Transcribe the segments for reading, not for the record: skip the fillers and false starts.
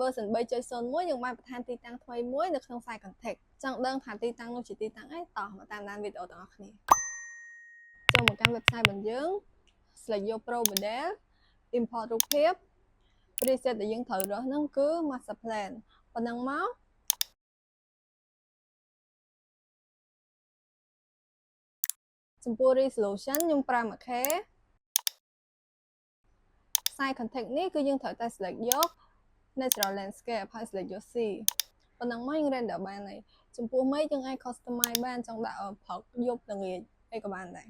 version 3.01 យើងបានបន្ថែមទីតាំងថ្មីមួយនៅក្នុង site contact ចង់ដឹងថាទីតាំងនោះជាទីតាំងអីតោះមកតាមដានវីដេអូទាំងអស់គ្នាចូលមកកាន់ website របស់យើង select យក pro model import រូបភាព preset ដែលយើងត្រូវរើសហ្នឹងគឺ master plan ប៉ុណ្ណឹងមកចំពោះ resolution ខ្ញុំប្រើ 1K site contact នេះគឺយើងត្រូវតែ select យក natural landscape ហើយ select យក C ប៉ុណ្ណឹងមកយើង render បានហើយចំពោះមេឃយើងអាច customize បានចង់ដាក់ព្រឹកយប់ល្ងាចអីក៏បានដែរ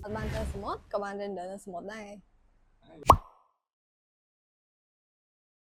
អត់បានទៅសមុទ្រក៏បាន render នៅសមុទ្រដែរ